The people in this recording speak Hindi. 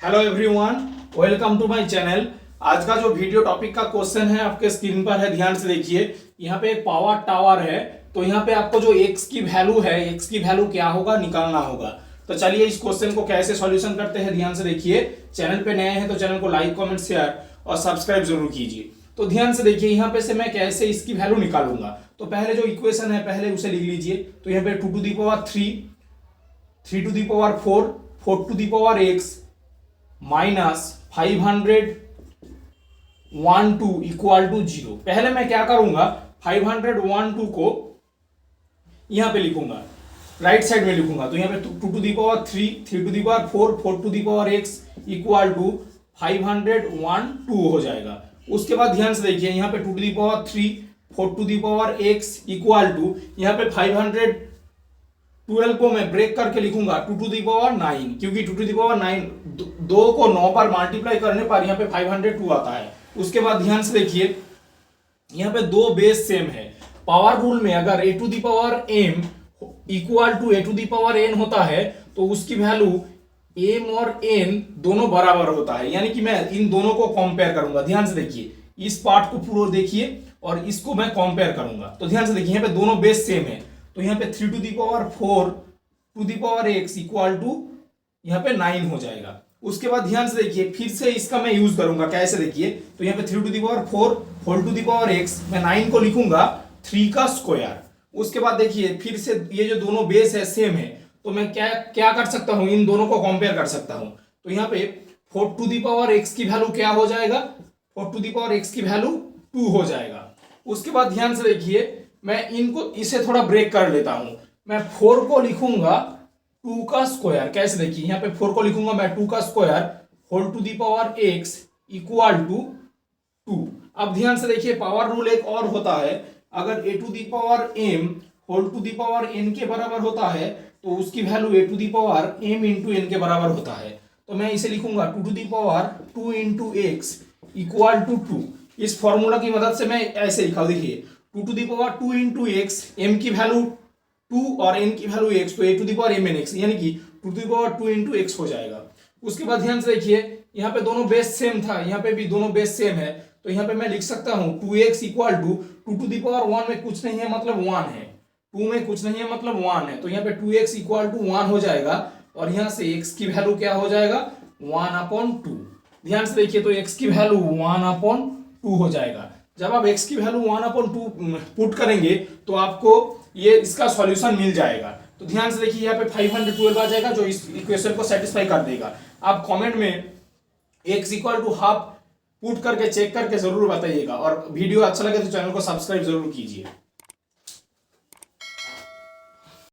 Hello everyone, welcome to my channel. आज का जो वीडियो टॉपिक का क्वेश्चन है आपके स्क्रीन पर है, ध्यान से देखिए। यहाँ पे एक पावर टावर है, तो यहाँ पे आपको जो x की वैल्यू है, x की वैल्यू क्या होगा निकालना होगा। तो चलिए इस क्वेश्चन को कैसे सॉल्यूशन करते हैं, ध्यान से देखिए। चैनल पे नए हैं तो चैनल को लाइक कमेंट शेयर और सब्सक्राइब जरूर कीजिए। तो ध्यान से देखिए, यहाँ पे से मैं कैसे इसकी वैल्यू निकालूंगा। तो पहले जो इक्वेशन है पहले उसे लिख लीजिए। तो यहाँ पे 2 to the power 3, 3 to the power 4, 4 to the power x minus 512 equal to 0। पहले मैं क्या करूंगा, 512 को यहां पे लिखूंगा, राइट साइड में लिखूंगा। तो यहां पे 2 to the power 3, 3 to the power 4, 4 to the power x equal to 512 हो जाएगा। उसके बाद ध्यान से देखिए, यहां पे 2 to the power 3, 4 to the power x equal to, यहां पे 512 को मैं ब्रेक करके लिखूंगा 2 टू दी पावर 9, क्योंकि 2 टू दी पावर 9 दो को 9 पर मल्टीप्लाई करने पर यहाँ पे 502 आता है। उसके बाद ध्यान से देखिए, यहाँ पे दो बेस सेम है। पावर रूल में अगर a to the power m equal to a to the power n होता है तो उसकी वैल्यू m और n दोनों बराबर होता है, यानी कि मैं इन दोनों को कंपेयर करूंगा। ध्यान से देखिए, इस पार्ट को पूरा देखिए और इसको मैं कंपेयर करूंगा। तो ध्यान से देखिए, यहाँ पे दोनों बेस सेम है। तो यहाँ पे 3 to the power 4 to the power x equal to यहाँ पे 9 हो जाएगा। उसके बाद ध्यान से देखिए, फिर से इसका मैं यूज करूंगा। कैसे देखिए, तो यहाँ पे 3 to the power 4, 4 to the power x, मैं 9 को लिखूंगा 3 का स्क्वायर। उसके बाद देखिए, फिर से ये जो दोनों बेस है सेम है, तो मैं क्या क्या कर सकता हूं, इन दोनों को कंपेयर कर सकता हूं। तो यहाँ पे 4 टू दी पावर x की वैल्यू क्या हो जाएगा, 4 टू दी पावर x की वैल्यू 2 हो जाएगा। उसके बाद ध्यान से देखिए, मैं इनको इसे थोड़ा ब्रेक कर लेता हूं। मैं 4 को लिखूंगा 2 का स्क्वायर। कैसे देखिए, यहाँ पे 4 को लिखूंगा मैं 2 का square, 4 to the power x equal to 2। अब ध्यान से देखिए, पावर रूल एक और होता है। अगर a to the power m whole to the power n के बराबर होता है तो उसकी value a to the power m into n के बराबर होता है। तो मैं इसे लिखूंगा 2 to the power 2 into x equal to 2। इस फॉर्मूला की मदद से मैं ऐसे लिखा, देखिए 2 to the power 2 into x, m की वैल्यू 2 और n की वैल्यू x, तो a to the power m n x, यानी कि 2 to the power 2 into x हो जाएगा। उसके बाद ध्यान से देखिए, यहाँ पे दोनों बेस सेम था, यहाँ पे भी दोनों बेस सेम है। तो यहाँ पे मैं लिख सकता हूँ 2x equal to 2 to the power 1 में कुछ नहीं है मतलब 1 है, 2 में कुछ नहीं है मतलब 1 है। तो यहाँ पे 2x इक्वल टू 1 हो जाएगा और यहाँ से x की वैल्यू क्या हो जाएगा, 1/2। ध्यान से देखिए, तो x की वैल्यू 1/2 हो जाएगा। जब आप x की वैल्यू 1/2 पुट करेंगे तो आपको ये इसका सॉल्यूशन मिल जाएगा। तो ध्यान से देखिए, यहाँ पे 512 आ जाएगा जो इस इक्वेशन को सेटिस्फाई कर देगा। आप कमेंट में x equal to half put करके चेक करके जरूर बताइएगा, और वीडियो अच्छा लगे तो चैनल को सब्सक्राइब जरूर कीजिए।